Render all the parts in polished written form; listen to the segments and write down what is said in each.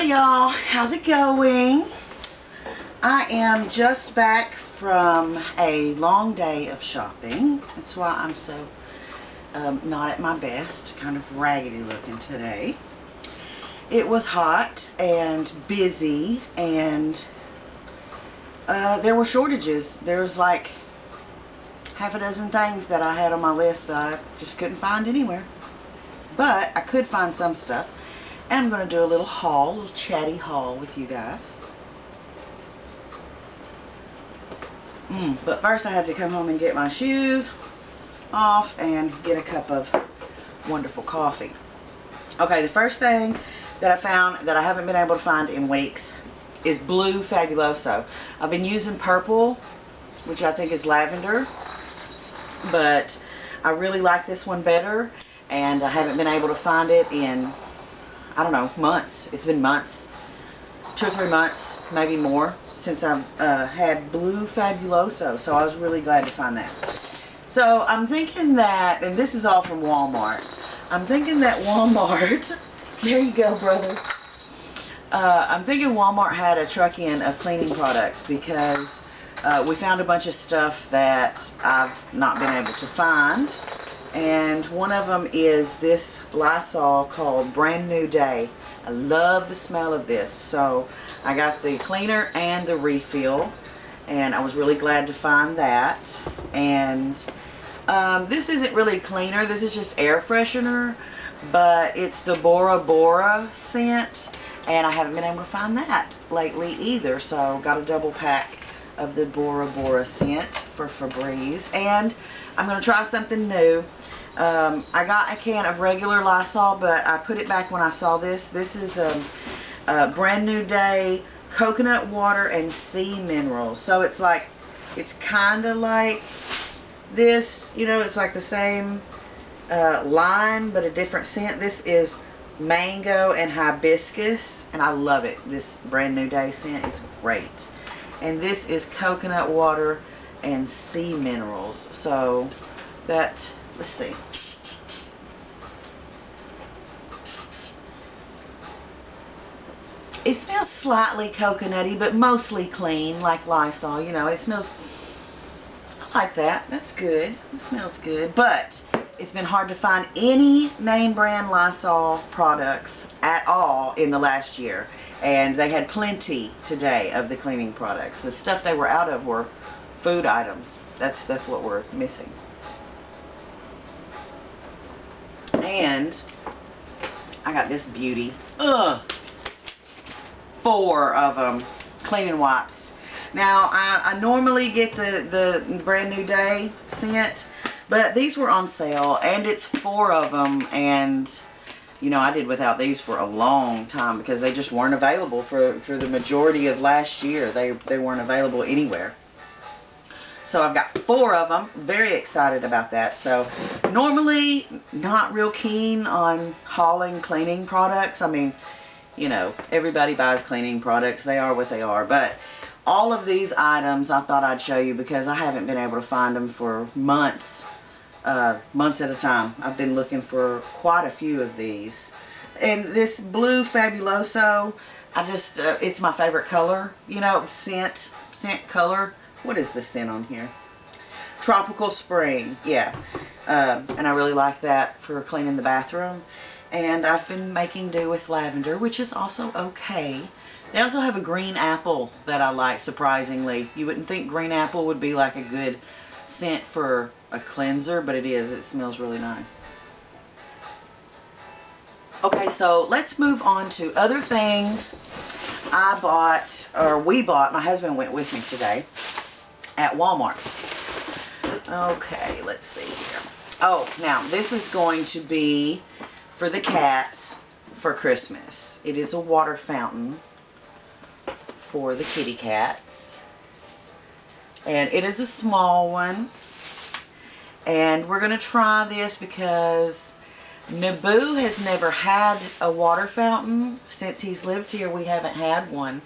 Howdy y'all, how's it going? I am just back from a long day of shopping. That's why I'm so not at my best, kind of raggedy looking today. It was hot and busy, and there were shortages. There was like half a dozen things that I had on my list that I just couldn't find anywhere. But I could find some stuff. And I'm going to do a little haul, a little chatty haul with you guys. But first I had to come home and get my shoes off and get a cup of wonderful coffee. Okay, the first thing that I found that I haven't been able to find in weeks is blue Fabuloso. I've been using purple, which I think is lavender, but I really like this one better, and I haven't been able to find it in, I don't know, months. It's been months, 2 or 3 months, maybe more, since I've had blue Fabuloso, so I was really glad to find that. So I'm thinking that, and this is all from Walmart, I'm thinking that Walmart, there you go, brother. I'm thinking Walmart had a truck in of cleaning products, because we found a bunch of stuff that I've not been able to find. And one of them is this Lysol called Brand New Day. I love the smell of this. So I got the cleaner and the refill, and I was really glad to find that. And this isn't really cleaner, this is just air freshener, but it's the Bora Bora scent, and I haven't been able to find that lately either. So got a double pack of the Bora Bora scent for Febreze, and I'm going to try something new. I got a can of regular Lysol, but I put it back when I saw this. This is a Brand New Day coconut water and sea minerals. So it's like, it's kind of like this, you know, it's like the same line, but a different scent. This is mango and hibiscus, and I love it. This Brand New Day scent is great. And this is coconut water and sea minerals. So that, let's see. It smells slightly coconutty, but mostly clean, like Lysol. You know, it smells, I like that. That's good. It smells good. But it's been hard to find any name brand Lysol products at all in the last year. And they had plenty today of the cleaning products. The stuff they were out of were food items. That's what we're missing. And I got this beauty. 4 of them, cleaning wipes. Now I normally get the Brand New Day scent, but these were on sale, and it's 4 of them, and you know, I did without these for a long time because they just weren't available for the majority of last year. They weren't available anywhere. So I've got 4 of them. Very excited about that. So normally not real keen on hauling cleaning products. I mean, you know, everybody buys cleaning products. They are what they are. But all of these items I thought I'd show you because I haven't been able to find them for months. Months at a time. I've been looking for quite a few of these. And this blue Fabuloso, I just, it's my favorite color. You know, scent color. What is the scent on here? Tropical Spring, yeah. And I really like that for cleaning the bathroom. And I've been making do with lavender, which is also okay. They also have a green apple that I like, surprisingly. You wouldn't think green apple would be like a good scent for a cleanser, but it is. It smells really nice. Okay, so let's move on to other things I bought, or we bought, my husband went with me today, at Walmart. Okay, let's see here. Oh, now this is going to be for the cats for Christmas. It is a water fountain for the kitty cats. And it is a small one. And we're going to try this because Naboo has never had a water fountain. Since he's lived here, we haven't had one.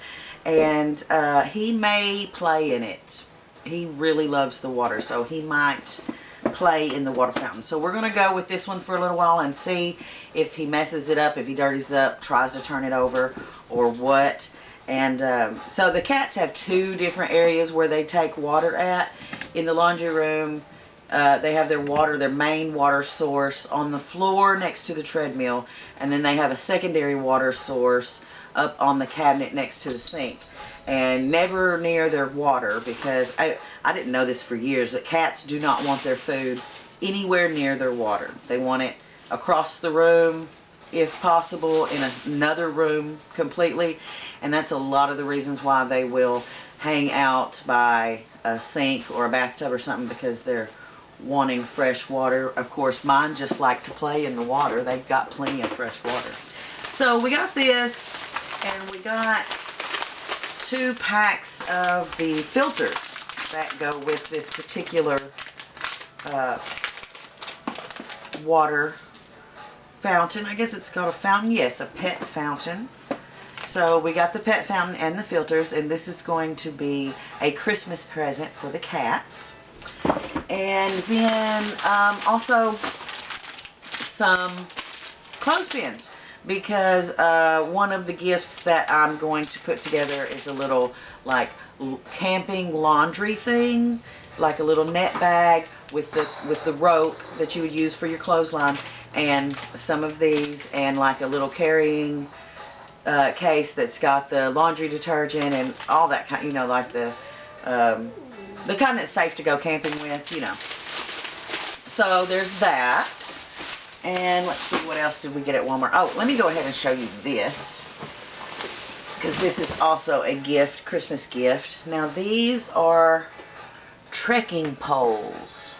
And he may play in it. He really loves the water, so he might play in the water fountain. So we're going to go with this one for a little while and see if he messes it up, if he dirties it up, tries to turn it over, or what. And so the cats have 2 different areas where they take water at. In the laundry room, they have their main water source on the floor next to the treadmill. And then they have a secondary water source up on the cabinet next to the sink. And never near their water, because I didn't know this for years, that cats do not want their food anywhere near their water. They want it across the room, if possible, in another room completely. And that's a lot of the reasons why they will hang out by a sink or a bathtub or something, because they're wanting fresh water. Of course, mine just like to play in the water. They've got plenty of fresh water. So we got this, and we got 2 packs of the filters that go with this particular water fountain. I guess it's called a fountain. Yes, a pet fountain. So we got the pet fountain and the filters, and this is going to be a Christmas present for the cats. And then also some clothespins, because one of the gifts that I'm going to put together is a little like camping laundry thing, like a little net bag with the rope that you would use for your clothesline, and some of these, and like a little carrying case that's got the laundry detergent and all that kind, you know, like the kind that's safe to go camping with, you know. So there's that. And let's see, what else did we get at Walmart? Oh, let me go ahead and show you this, because this is also a gift, Christmas gift. Now these are trekking poles,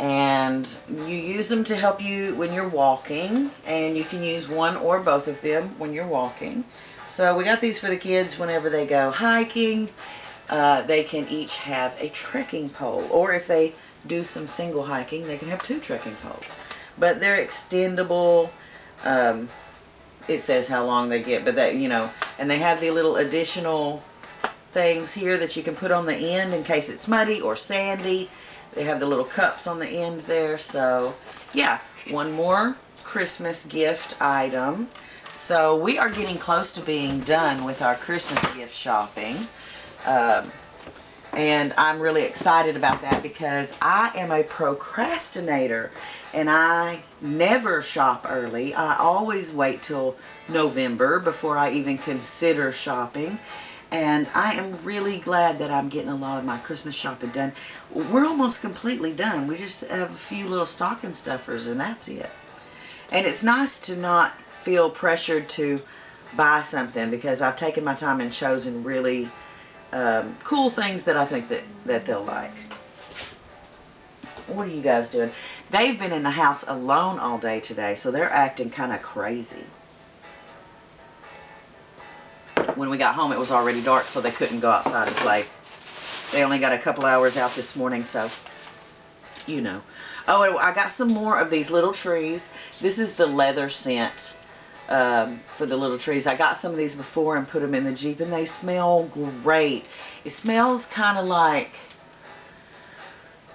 and you use them to help you when you're walking, and you can use one or both of them when you're walking. So we got these for the kids whenever they go hiking. They can each have a trekking pole, or if they do some single hiking, they can have 2 trekking poles. But they're extendable. It says how long they get, but that, you know, and they have the little additional things here that you can put on the end in case it's muddy or sandy. They have the little cups on the end there. So yeah, one more Christmas gift item. So we are getting close to being done with our Christmas gift shopping. And I'm really excited about that, because I am a procrastinator and I never shop early. I always wait till November before I even consider shopping. And I am really glad that I'm getting a lot of my Christmas shopping done. We're almost completely done. We just have a few little stocking stuffers, and that's it. And it's nice to not feel pressured to buy something, because I've taken my time and chosen really cool things that I think that they'll like. What are you guys doing? They've been in the house alone all day today, so they're acting kind of crazy. When we got home, it was already dark, so they couldn't go outside and play. They only got a couple hours out this morning, so you know. Oh, and I got some more of these little trees. This is the leather scent for the little trees. I got some of these before and put them in the Jeep, and they smell great. It smells kind of like,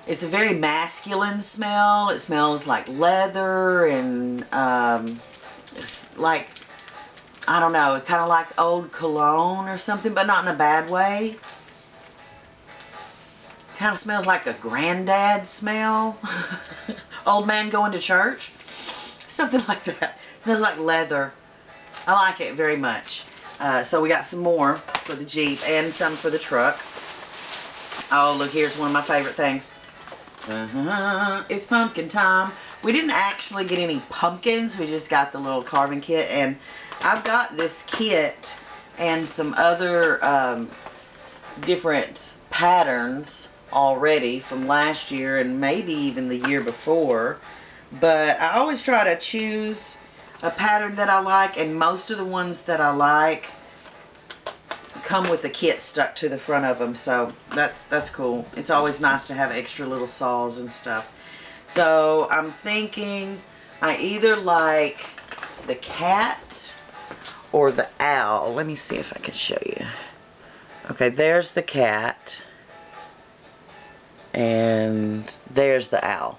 it's a very masculine smell. It smells like leather, and it's like, I don't know, kind of like old cologne or something, but not in a bad way. Kind of smells like a granddad smell. Old man going to church. Something like that. Smells like leather. I like it very much. So we got some more for the Jeep and some for the truck. Oh, look, here's one of my favorite things. It's pumpkin time. We didn't actually get any pumpkins. We just got the little carving kit. And I've got this kit and some other different patterns already from last year and maybe even the year before. But I always try to choose a pattern that I like, and most of the ones that I like come with the kit stuck to the front of them, so that's cool. It's always nice to have extra little saws and stuff. So I'm thinking I either like the cat or the owl. Let me see if I can show you. Okay, there's the cat. And there's the owl.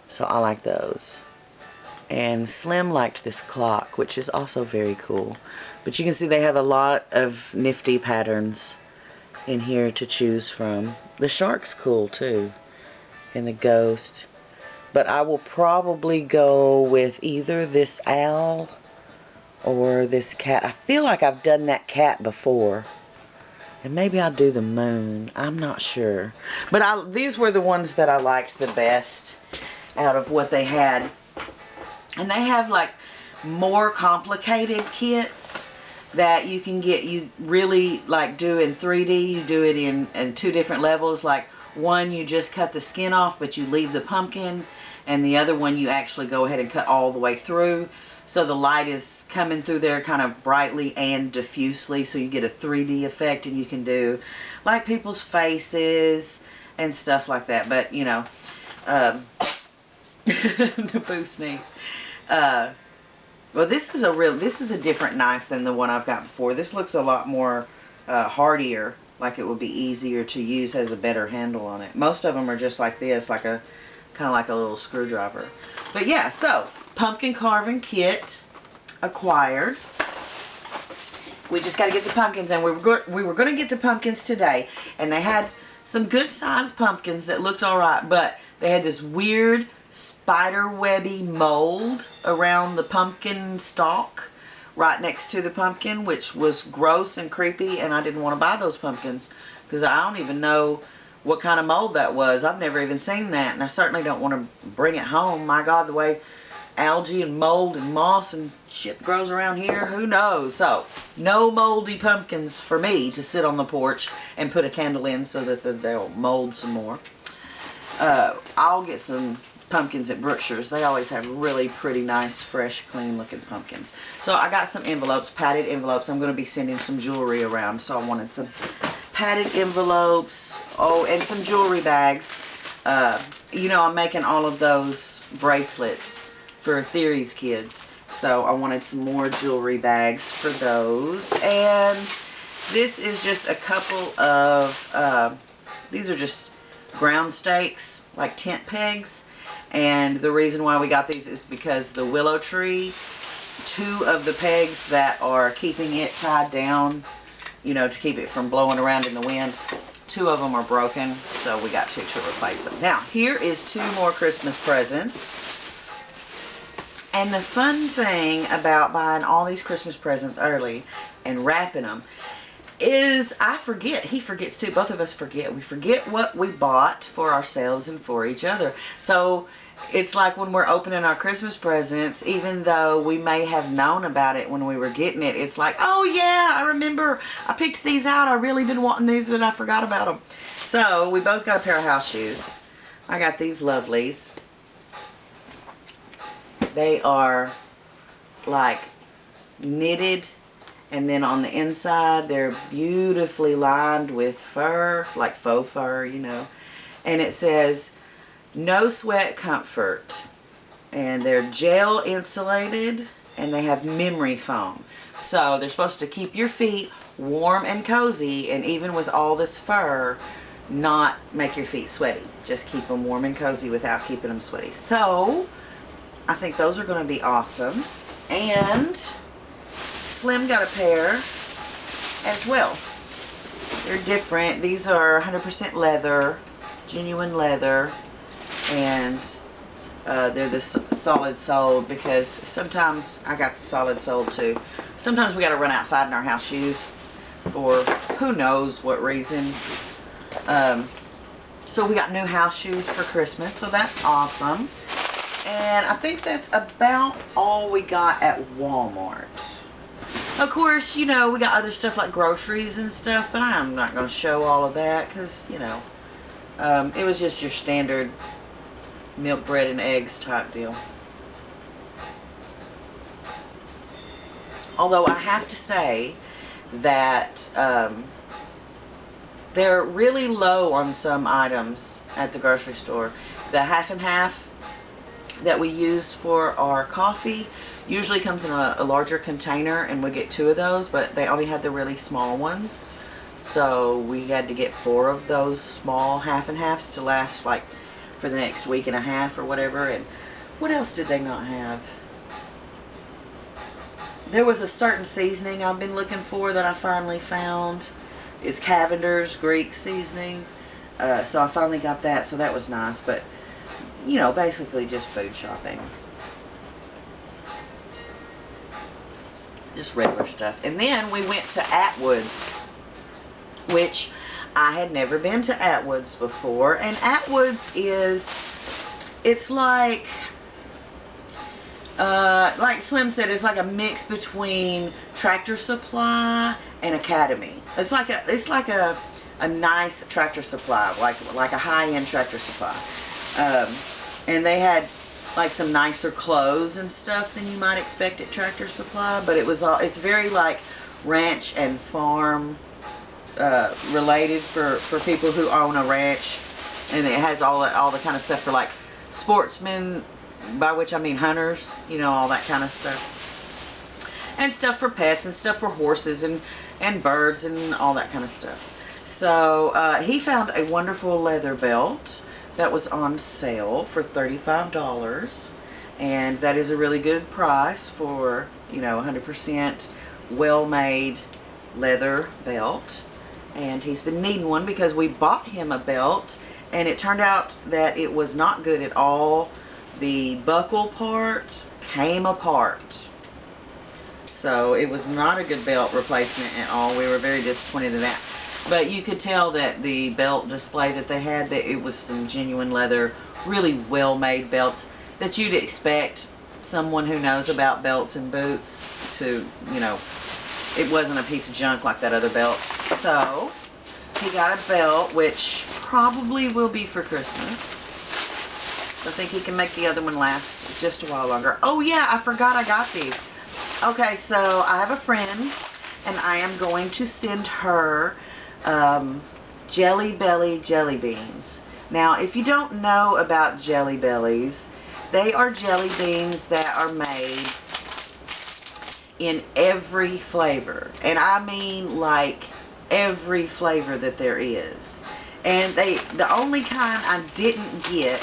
So I like those. And Slim liked this clock, which is also very cool. But you can see they have a lot of nifty patterns in here to choose from. The shark's cool too. And the ghost. But I will probably go with either this owl or this cat. I feel like I've done that cat before. And maybe I'll do the moon. I'm not sure. But these were the ones that I liked the best out of what they had. And they have like more complicated kits that you can get. You really like do in 3D. You do it in 2 different levels. Like one you just cut the skin off but you leave the pumpkin. And the other one you actually go ahead and cut all the way through. So the light is coming through there kind of brightly and diffusely. So you get a 3D effect, and you can do like people's faces and stuff like that. But you know, the boo sneeze. Well, this is a different knife than the one I've got before. This looks a lot more hardier, like it would be easier to use, has a better handle on it. Most of them are just like this, like a kind of like a little screwdriver. But yeah, so pumpkin carving kit acquired. We just got to get the pumpkins, and we were going to get the pumpkins today, and they had some good sized pumpkins that looked all right, but they had this weird spider webby mold around the pumpkin stalk right next to the pumpkin, which was gross and creepy, and I didn't want to buy those pumpkins because I don't even know what kind of mold that was. I've never even seen that, and I certainly don't want to bring it home. My God, the way algae and mold and moss and shit grows around here, who knows? So no moldy pumpkins for me to sit on the porch and put a candle in so that they'll mold some more. I'll get some pumpkins at Brookshire's. They always have really pretty nice, fresh, clean looking pumpkins. So I got some envelopes, padded envelopes. I'm going to be sending some jewelry around, so I wanted some padded envelopes. Oh, and some jewelry bags. You know, I'm making all of those bracelets for Theory's kids. So I wanted some more jewelry bags for those. And this is just a couple of, these are just ground stakes, like tent pegs. And the reason why we got these is because the willow tree, 2 of the pegs that are keeping it tied down, you know, to keep it from blowing around in the wind, 2 of them are broken, so we got 2 to replace them. Now, here is 2 more Christmas presents. And the fun thing about buying all these Christmas presents early and wrapping them is I forget. He forgets too. Both of us forget. We forget what we bought for ourselves and for each other. So it's like when we're opening our Christmas presents, even though we may have known about it when we were getting it, it's like, oh yeah, I remember I picked these out. I really been wanting these, but I forgot about them. So we both got a pair of house shoes. I got these lovelies. They are like knitted, and then on the inside they're beautifully lined with fur, like faux fur, you know. And it says no sweat comfort, and they're gel insulated, and they have memory foam, so they're supposed to keep your feet warm and cozy, and even with all this fur, not make your feet sweaty. Just keep them warm and cozy without keeping them sweaty. So I think those are going to be awesome. And Slim got a pair as well. They're different. These are 100% leather, genuine leather, and they're the solid soled, because sometimes I got the solid soled too. Sometimes we got to run outside in our house shoes for who knows what reason. So we got new house shoes for Christmas, so that's awesome. And I think that's about all we got at Walmart. Of course, you know, we got other stuff like groceries and stuff, but I'm not going to show all of that because, you know, it was just your standard milk, bread, and eggs type deal. Although I have to say that they're really low on some items at the grocery store. The half and half that we use for our coffee usually comes in a larger container, and we get 2 of those, but they only had the really small ones. So we had to get 4 of those small half and halves to last like for the next week and a half or whatever. And what else did they not have? There was a certain seasoning I've been looking for that I finally found. It's Cavender's Greek seasoning. So I finally got that, so that was nice. But, you know, basically just food shopping. Just regular stuff. And then we went to Atwood's, which I had never been to Atwood's before. And Atwood's it's like Slim said, it's like a mix between Tractor Supply and Academy. It's like a nice Tractor Supply, like a high-end Tractor Supply. And they had like some nicer clothes and stuff than you might expect at Tractor Supply, but it's very like ranch and farm related for people who own a ranch, and it has all the kind of stuff for like sportsmen, by which I mean hunters, you know, all that kind of stuff, and stuff for pets and stuff for horses and birds and all that kind of stuff. So he found a wonderful leather belt that was on sale for $35, and that is a really good price for, you know, 100% well-made leather belt. And he's been needing one because we bought him a belt and it turned out that it was not good at all. The buckle part came apart, so it was not a good belt replacement at all. We were very disappointed in that. But you could tell that the belt display that they had, that it was some genuine leather, really well-made belts that you'd expect someone who knows about belts and boots to, you know, it wasn't a piece of junk like that other belt. So he got a belt, which probably will be for Christmas. I think he can make the other one last just a while longer. Oh yeah, I forgot I got these. Okay, so I have a friend and I am going to send her Jelly Belly jelly beans. Now, if you don't know about Jelly Bellies, they are jelly beans that are made in every flavor. And I mean like every flavor that there is. And the only kind I didn't get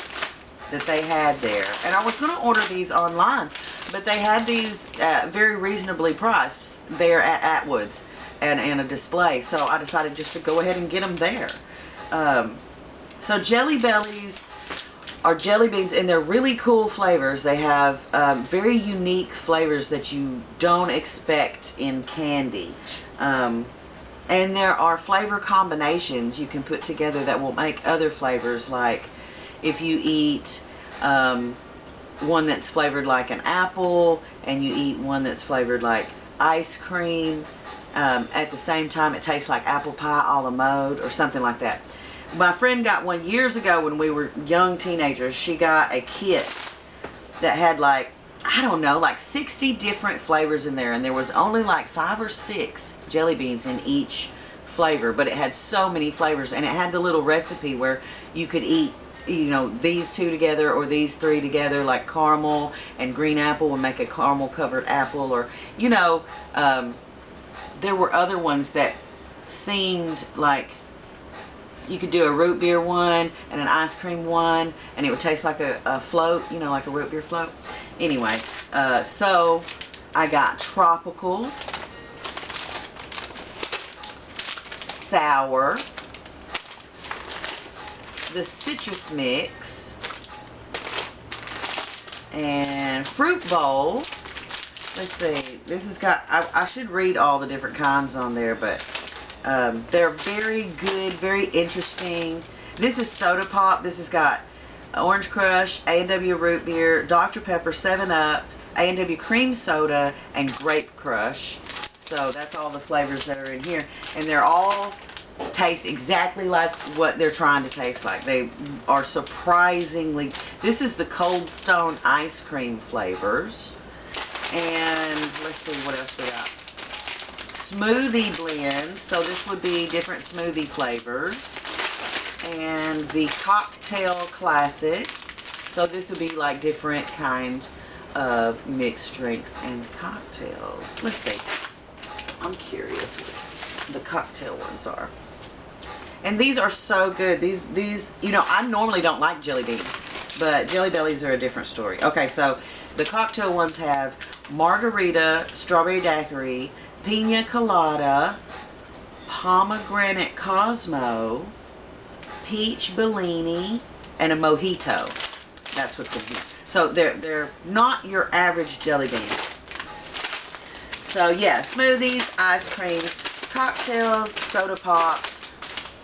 that they had there, and I was going to order these online, but they had these very reasonably priced there at Atwood's and a display, so I decided just to go ahead and get them there. So Jelly Bellies are jelly beans, and they're really cool flavors. They have very unique flavors that you don't expect in candy. And there are flavor combinations you can put together that will make other flavors, like if you eat one that's flavored like an apple and you eat one that's flavored like ice cream, at the same time it tastes like apple pie a la mode or something like that. My friend got one years ago when we were young teenagers. She got a kit that had like, I don't know, like 60 different flavors in there, and there was only like 5 or 6 jelly beans in each flavor, but it had so many flavors, and it had the little recipe where you could eat, you know, these 2 together or these 3 together, like caramel and green apple would make a caramel covered apple, or, you know, there were other ones that seemed like you could do a root beer one and an ice cream one, and it would taste like a float, you know, like a root beer float. Anyway, so I got tropical, sour, the citrus mix, and fruit bowl. Let's see, this has got, I should read all the different kinds on there, but they're very good, very interesting. This is soda pop. This has got Orange Crush, A&W Root Beer, Dr. Pepper, 7-Up, A&W Cream Soda, and Grape Crush. So that's all the flavors that are in here. And they're all taste exactly like what they're trying to taste like. They are surprisingly, this is the Cold Stone ice cream flavors. And let's see what else we got. Smoothie blend, so this would be different smoothie flavors. And the cocktail classics, so this would be like different kinds of mixed drinks and cocktails. Let's see, I'm curious the cocktail ones are. And these are so good. These, you know, I normally don't like jelly beans, but Jelly Bellies are a different story. Okay, so the cocktail ones have margarita, strawberry daiquiri, pina colada, pomegranate Cosmo, peach Bellini, and a mojito. That's what's in here. So they're not your average jelly bean. So yeah, smoothies, ice cream, cocktails, soda pops,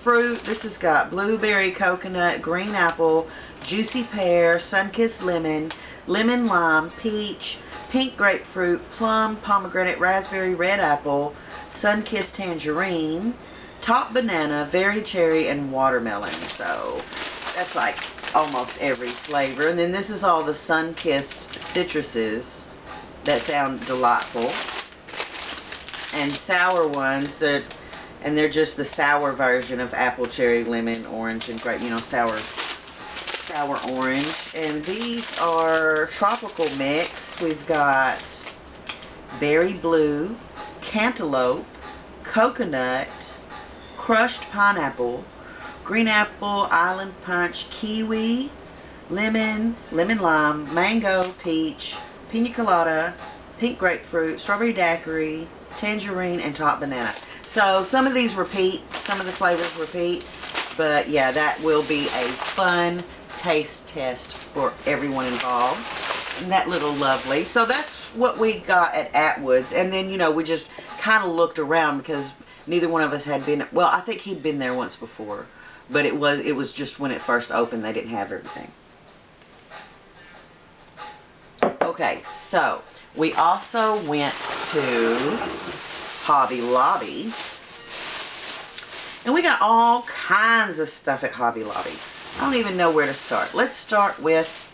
fruit. This has got blueberry, coconut, green apple, juicy pear, sun-kissed lemon, lemon lime, peach, pink grapefruit, plum, pomegranate, raspberry, red apple, sun-kissed tangerine, top banana, very cherry, and watermelon. So that's like almost every flavor. And then this is all the sun-kissed citruses that sound delightful. And sour ones that, and they're just the sour version of apple, cherry, lemon, orange, and grape, you know, sour orange. And these are tropical mix. We've got berry blue, cantaloupe, coconut, crushed pineapple, green apple, island punch, kiwi, lemon, lemon lime, mango, peach, pina colada, pink grapefruit, strawberry daiquiri, tangerine, and top banana. So some of these repeat, some of the flavors repeat, but yeah, that will be a fun taste test for everyone involved. Isn't that little lovely? So that's what we got at Atwood's. And then, you know, we just kind of looked around because neither one of us had been, well, I think he'd been there once before, but it was just when it first opened, they didn't have everything. Okay, so we also went to Hobby Lobby, and we got all kinds of stuff at Hobby Lobby. I don't even know where to start. Let's start with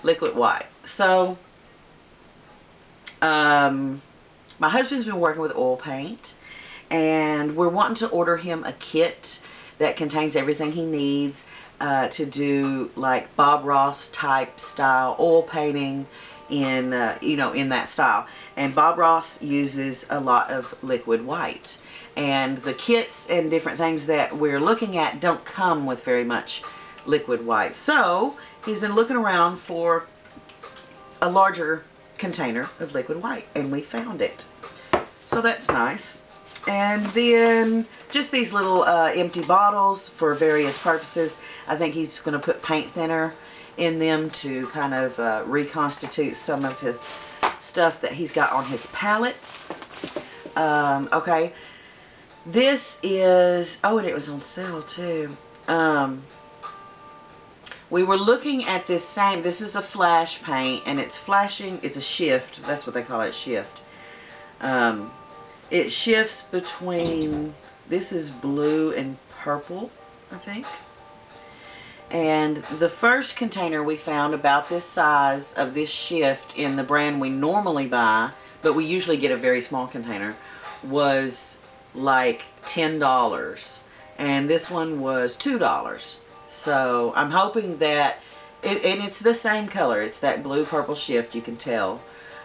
liquid white. So, my husband's been working with oil paint, and we're wanting to order him a kit that contains everything he needs to do like Bob Ross type style oil painting in you know, in that style. And Bob Ross uses a lot of liquid white, and the kits and different things that we're looking at don't come with very much liquid white. So he's been looking around for a larger container of liquid white, and we found it. So that's nice. And then just these little empty bottles for various purposes. I think he's going to put paint thinner in them to kind of reconstitute some of his stuff that he's got on his palettes. Okay, this is, oh, and it was on sale too. We were looking at this same, this is a flash paint, and it's flashing, it's a shift, that's what they call it, shift. It shifts between, this is blue and purple, I think. And the first container we found about this size of this shift in the brand we normally buy, but we usually get a very small container, was like $10. And this one was $2. So I'm hoping that, and it's the same color, it's that blue purple shift, you can tell.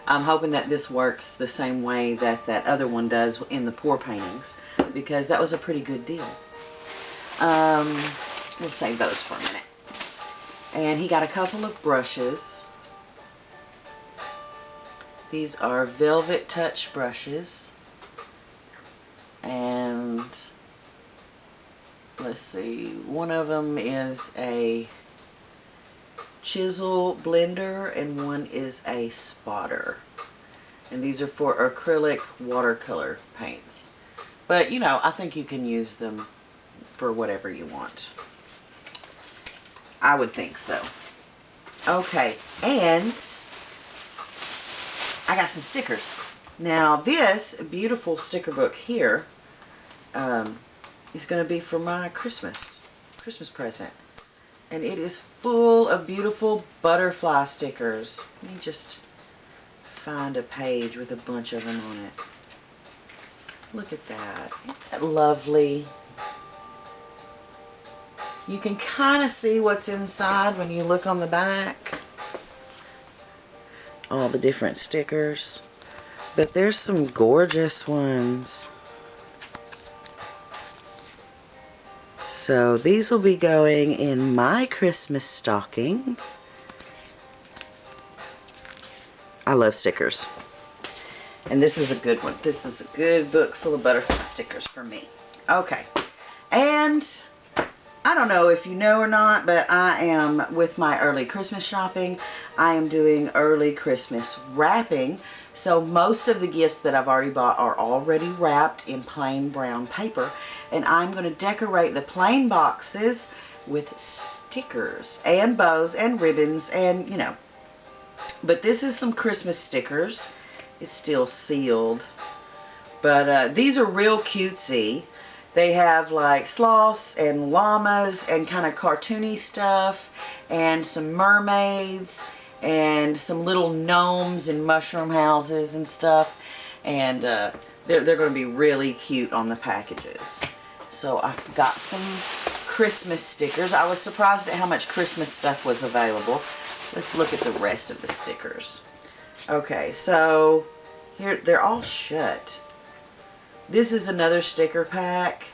I'm hoping that this works the same way that that other one does in the pour paintings, because that was a pretty good deal. We'll save those for a minute. And he got a couple of brushes. These are Velvet Touch brushes. And let's see, one of them is a chisel blender and one is a spotter. And these are for acrylic watercolor paints. But you know, I think you can use them for whatever you want. I would think so. Okay, and I got some stickers. Now this beautiful sticker book here is going to be for my Christmas present. And it is full of beautiful butterfly stickers. Let me just find a page with a bunch of them on it. Look at that. Isn't that lovely? You can kind of see what's inside when you look on the back. All the different stickers. But there's some gorgeous ones. So these will be going in my Christmas stocking. I love stickers. And this is a good one. This is a good book full of butterfly stickers for me. Okay. And I don't know if you know or not, but I am, with my early Christmas shopping, I am doing early Christmas wrapping. So most of the gifts that I've already bought are already wrapped in plain brown paper. And I'm going to decorate the plain boxes with stickers and bows and ribbons and, you know. But this is some Christmas stickers. It's still sealed. But these are real cutesy. They have like sloths and llamas and kind of cartoony stuff and some mermaids and some little gnomes and mushroom houses and stuff. And they're going to be really cute on the packages. So I've got some Christmas stickers. I was surprised at how much Christmas stuff was available. Let's look at the rest of the stickers. Okay, so here they're all shut. This is another sticker pack,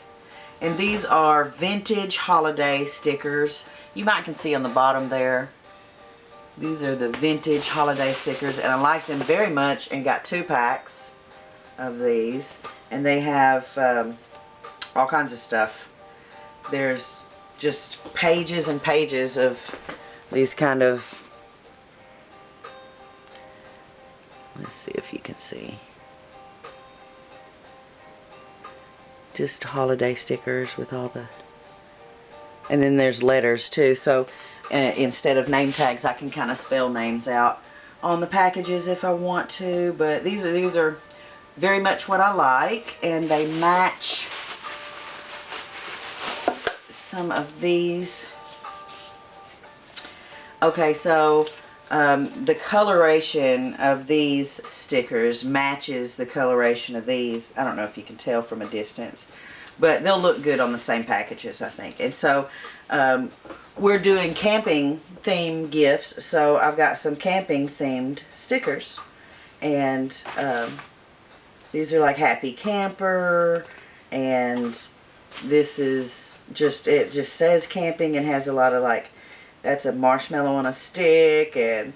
and these are vintage holiday stickers. You might can see on the bottom there. These are the vintage holiday stickers, and I like them very much, and got 2 packs of these. And they have all kinds of stuff. There's just pages and pages of these kind of, let's see if you can see, just holiday stickers with all the, and then there's letters too. So instead of name tags, I can kind of spell names out on the packages if I want to. But these are very much what I like, and they match some of these. Okay, so the coloration of these stickers matches the coloration of these. I don't know if you can tell from a distance, but they'll look good on the same packages, I think. And so we're doing camping themed gifts, so I've got some camping themed stickers. And these are like Happy Camper, and this is just, it just says camping and has a lot of like, that's a marshmallow on a stick. And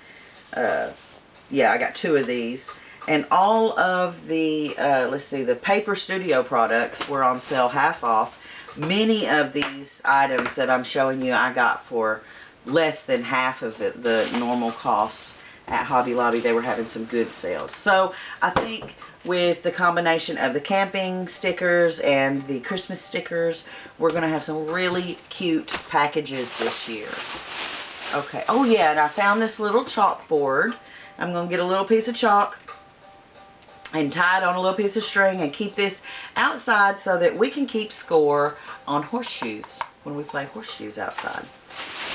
yeah, I got 2 of these. And all of the, let's see, the Paper Studio products were on sale half off. Many of these items that I'm showing you I got for less than half of the normal cost at Hobby Lobby. They were having some good sales. So I think with the combination of the camping stickers and the Christmas stickers, we're going to have some really cute packages this year. Okay. Oh yeah, and I found this little chalkboard. I'm going to get a little piece of chalk and tie it on a little piece of string and keep this outside so that we can keep score on horseshoes when we play horseshoes outside.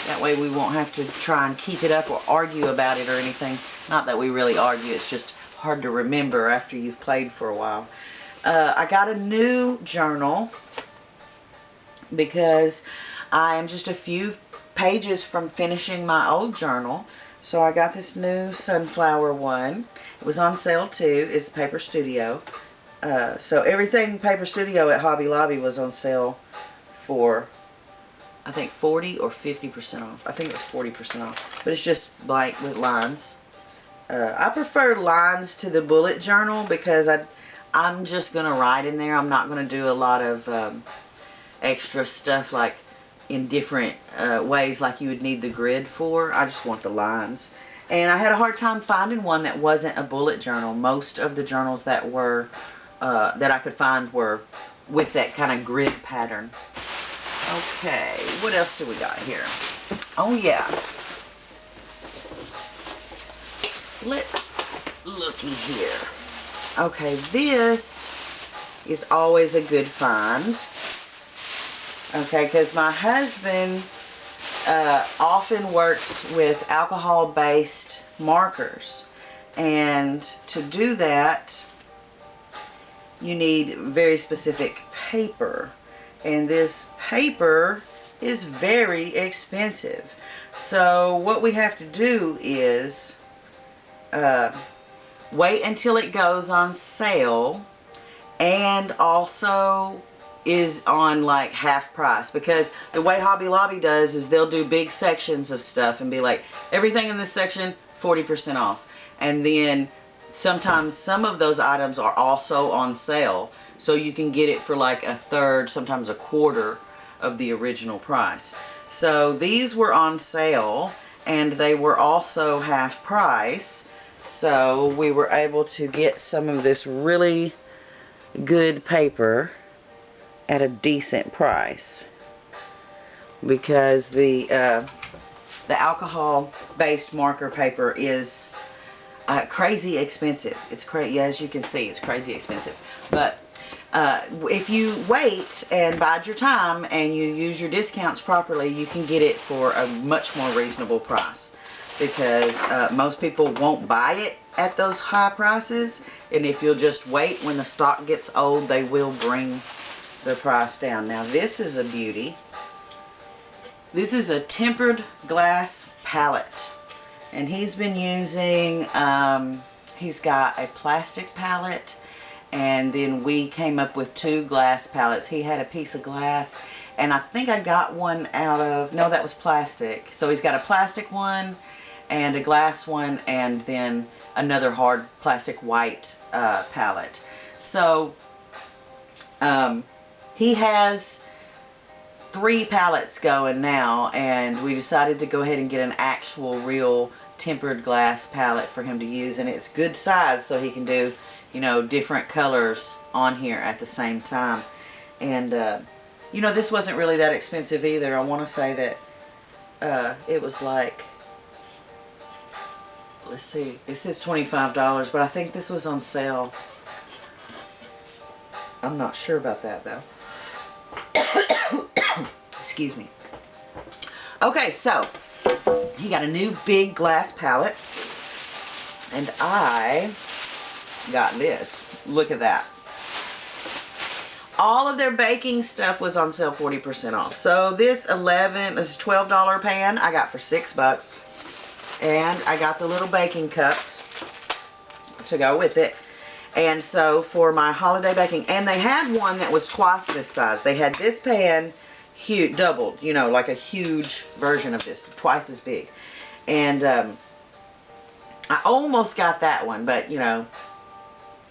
That way we won't have to try and keep it up or argue about it or anything. Not that we really argue, it's just hard to remember after you've played for a while. I got a new journal because I am just a few pages from finishing my old journal. So I got this new sunflower one. It was on sale too. It's Paper Studio. So everything Paper Studio at Hobby Lobby was on sale for, I think, 40 or 50% off. I think it was 40% off. But it's just blank with lines. I prefer lines to the bullet journal because I'm just going to write in there. I'm not going to do a lot of extra stuff like in different ways like you would need the grid for. I just want the lines. And I had a hard time finding one that wasn't a bullet journal. Most of the journals that were that I could find were with that kind of grid pattern. Okay, what else do we got here? Oh yeah. Let's looky here. Okay, this is always a good find. Okay, because my husband often works with alcohol-based markers. And to do that, you need very specific paper. And this paper is very expensive. So what we have to do is wait until it goes on sale, and also is on like half price, because the way Hobby Lobby does is they'll do big sections of stuff and be like, everything in this section 40% off, and then sometimes some of those items are also on sale, so you can get it for like a third, sometimes a quarter of the original price. So these were on sale, and they were also half price, so we were able to get some of this really good paper at a decent price, because the alcohol based marker paper is crazy expensive. It's crazy, as you can see, it's crazy expensive. But if you wait and bide your time and you use your discounts properly, you can get it for a much more reasonable price, because most people won't buy it at those high prices, and if you'll just wait, when the stock gets old, they will bring the price down. Now this is a beauty. This is a tempered glass palette, and he's been using, he's got a plastic palette, and then we came up with 2 glass palettes. He had a piece of glass, and I think I got one out of, no, that was plastic. So he's got a plastic one and a glass one, and then another hard plastic white palette. So he has 3 palettes going now, and we decided to go ahead and get an actual real tempered glass palette for him to use, and it's good size, so he can do, you know, different colors on here at the same time. And you know, this wasn't really that expensive either. I want to say that it was like, let's see, it says $25, but I think this was on sale. I'm not sure about that though. Excuse me. Okay, so he got a new big glass palette, and I got this. Look at that. All of their baking stuff was on sale 40% off. So this $12 pan I got for $6, and I got the little baking cups to go with it. And so for my holiday baking, and they had one that was twice this size. They had this pan, huge, doubled, you know, like a huge version of this, twice as big. And I almost got that one, but you know,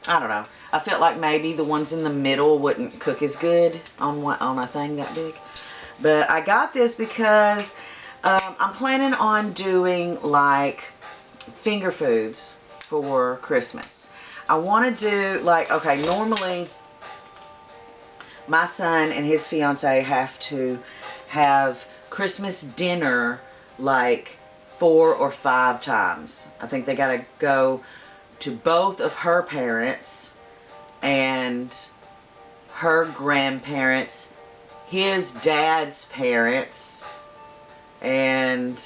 I don't know. I felt like maybe the ones in the middle wouldn't cook as good on a thing that big. But I got this because I'm planning on doing like finger foods for Christmas. I want to do like, okay, normally my son and his fiance have to have Christmas dinner like 4 or 5 times. I think they got to go to both of her parents and her grandparents, his dad's parents, and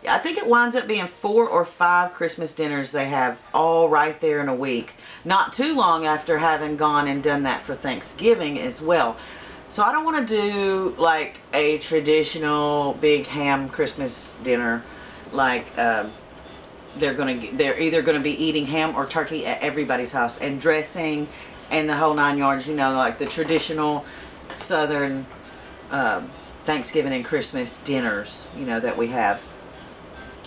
I think it winds up being 4 or 5 Christmas dinners they have all right there in a week. Not too long after having gone and done that for Thanksgiving as well. So I don't want to do like a traditional big ham Christmas dinner, like they're either going to be eating ham or turkey at everybody's house, and dressing and the whole 9 yards, you know, like the traditional Southern Thanksgiving and Christmas dinners, you know, that we have.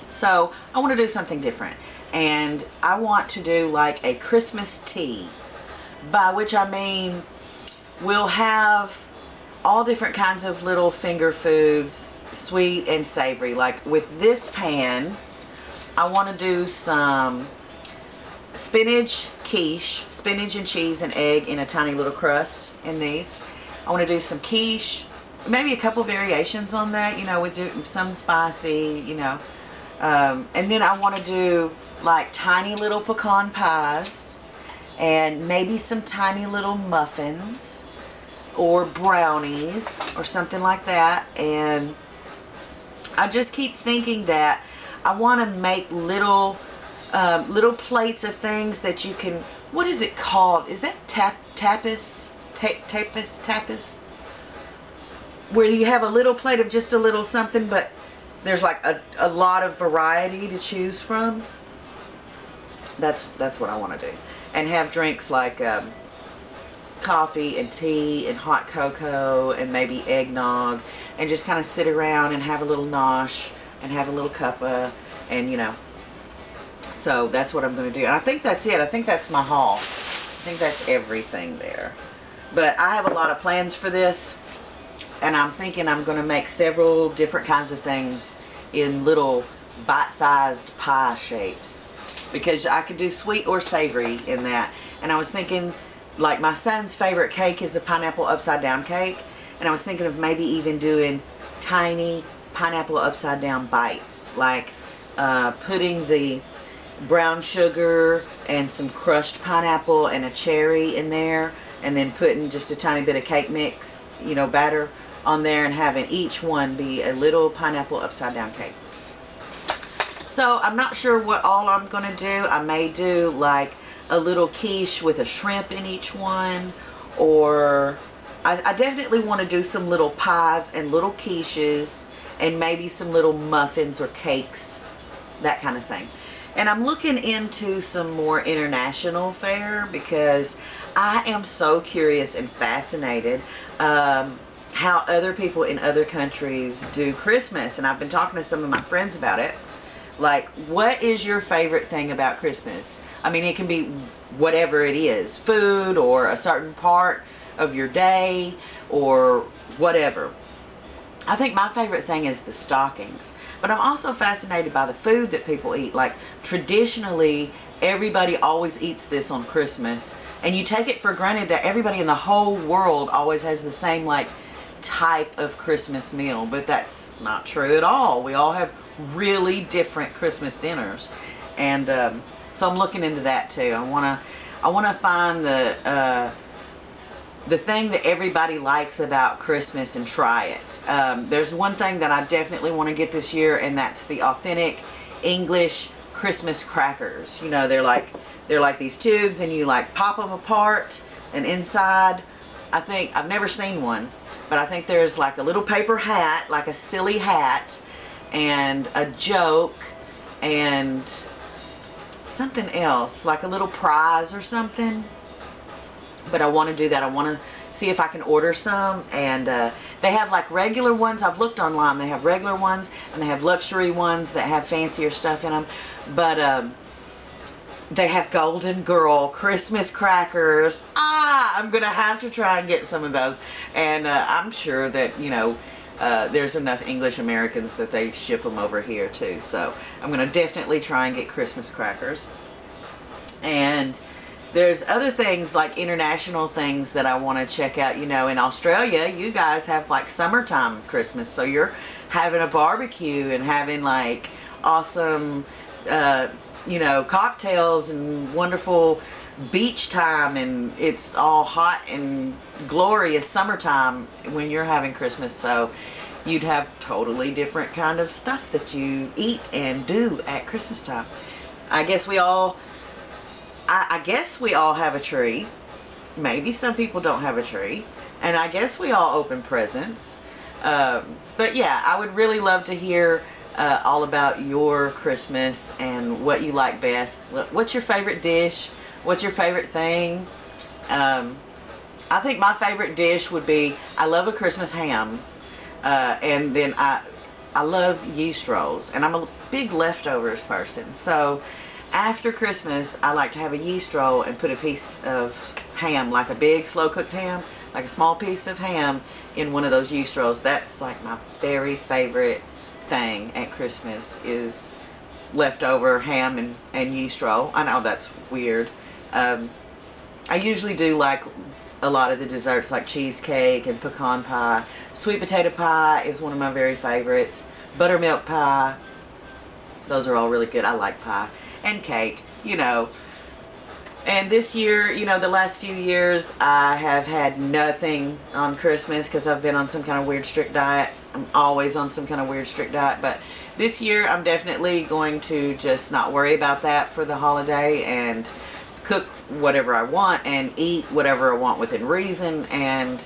So I want to do something different, and I want to do like a Christmas tea, by which I mean we'll have all different kinds of little finger foods, sweet and savory. Like with this pan, I want to do some spinach quiche, spinach and cheese and egg in a tiny little crust in these. I want to do some quiche, maybe a couple variations on that, you know, with some spicy, you know. And then I want to do like tiny little pecan pies, and maybe some tiny little muffins or brownies or something like that. And I just keep thinking that I want to make little plates of things that you can, what is it called? Is that tapas? Where you have a little plate of just a little something, but there's like a lot of variety to choose from. That's what I want to do. And have drinks like coffee and tea and hot cocoa and maybe eggnog, and just kind of sit around and have a little nosh and have a little cuppa, and you know. So that's what I'm going to do. And I think that's it. I think that's my haul. I think that's everything there. But I have a lot of plans for this, and I'm thinking I'm going to make several different kinds of things in little bite-sized pie shapes, because I could do sweet or savory in that. And I was thinking, like, my son's favorite cake is a pineapple upside down cake, and I was thinking of maybe even doing tiny pineapple upside down bites, like putting the brown sugar and some crushed pineapple and a cherry in there, and then putting just a tiny bit of cake mix, you know, batter on there, and having each one be a little pineapple upside down cake. So I'm not sure what all I'm going to do. I may do like a little quiche with a shrimp in each one, or I definitely want to do some little pies and little quiches, and maybe some little muffins or cakes, that kind of thing. And I'm looking into some more international fare, because I am so curious and fascinated how other people in other countries do Christmas. And I've been talking to some of my friends about it. Like, what is your favorite thing about Christmas? I mean, it can be whatever it is. Food, or a certain part of your day, or whatever. I think my favorite thing is the stockings. But I'm also fascinated by the food that people eat. Like, traditionally, everybody always eats this on Christmas. And you take it for granted that everybody in the whole world always has the same, like, type of Christmas meal. But that's not true at all. We all have really different Christmas dinners. And so I'm looking into that too. I want to find the thing that everybody likes about Christmas and try it. There's one thing that I definitely want to get this year, and that's the authentic English Christmas crackers. You know, they're like these tubes, and you like pop them apart, and inside, I think, I've never seen one, but I think there's like a little paper hat, like a silly hat, and a joke, and something else, like a little prize or something. But I want to do that. I want to see if I can order some. And they have like regular ones. I've looked online. They have regular ones, and they have luxury ones that have fancier stuff in them. But they have Golden Girl Christmas crackers. I'm going to have to try and get some of those. And I'm sure that, you know, there's enough English Americans that they ship them over here too. So I'm going to definitely try and get Christmas crackers. And there's other things, like international things, that I want to check out. You know, in Australia, you guys have like summertime Christmas. So you're having a barbecue and having like awesome, you know, cocktails and wonderful beach time, and it's all hot and glorious summertime when you're having Christmas. So you'd have totally different kind of stuff that you eat and do at Christmas time. I guess we all have a tree. Maybe some people don't have a tree, and I guess we all open presents. But yeah, I would really love to hear all about your Christmas and what you like best. What's your favorite dish? What's your favorite thing? I think my favorite dish would be, I love a Christmas ham, and then I love yeast rolls, and I'm a big leftovers person. So after Christmas, I like to have a yeast roll and put a piece of ham, like a big slow cooked ham, like a small piece of ham in one of those yeast rolls. That's like my very favorite thing at Christmas, is leftover ham and yeast roll. I know that's weird. I usually do like a lot of the desserts, like cheesecake and pecan pie. Sweet potato pie is one of my very favorites. Buttermilk pie. Those are all really good. I like pie. And cake, you know. And this year, you know, the last few years, I have had nothing on Christmas because I've been on some kind of weird strict diet. I'm always on some kind of weird strict diet. But this year, I'm definitely going to just not worry about that for the holiday, and cook whatever I want and eat whatever I want within reason, and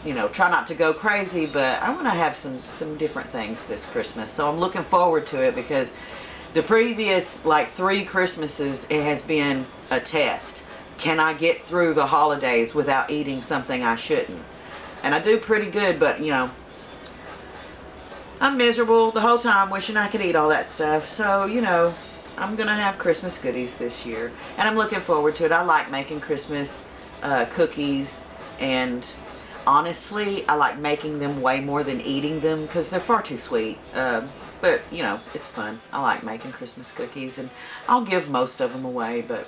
you know, try not to go crazy. But I want to have some different things this Christmas, so I'm looking forward to it, because the previous like 3 Christmases, it has been a test. can I get through the holidays without eating something I shouldn't? And I do pretty good, but you know, I'm miserable the whole time wishing I could eat all that stuff. So, you know, I'm going to have Christmas goodies this year. And I'm looking forward to it. I like making Christmas cookies. And honestly, I like making them way more than eating them because they're far too sweet. But, you know, it's fun. I like making Christmas cookies. And I'll give most of them away. But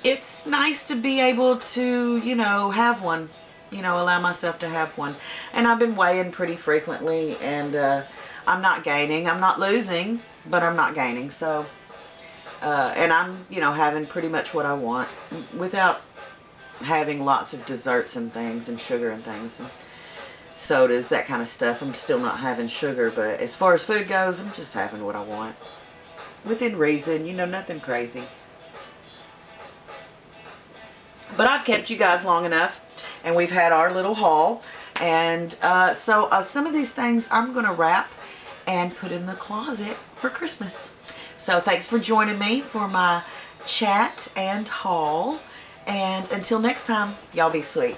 it's nice to be able to, you know, have one. You know, allow myself to have one. And I've been weighing pretty frequently, and I'm not gaining. I'm not losing, but I'm not gaining. So, and I'm, you know, having pretty much what I want without having lots of desserts and things and sugar and things and sodas, that kind of stuff. I'm still not having sugar, but as far as food goes, I'm just having what I want. Within reason, you know, nothing crazy. But I've kept you guys long enough. And we've had our little haul. And so some of these things I'm going to wrap and put in the closet for Christmas. So thanks for joining me for my chat and haul. And until next time, y'all be sweet.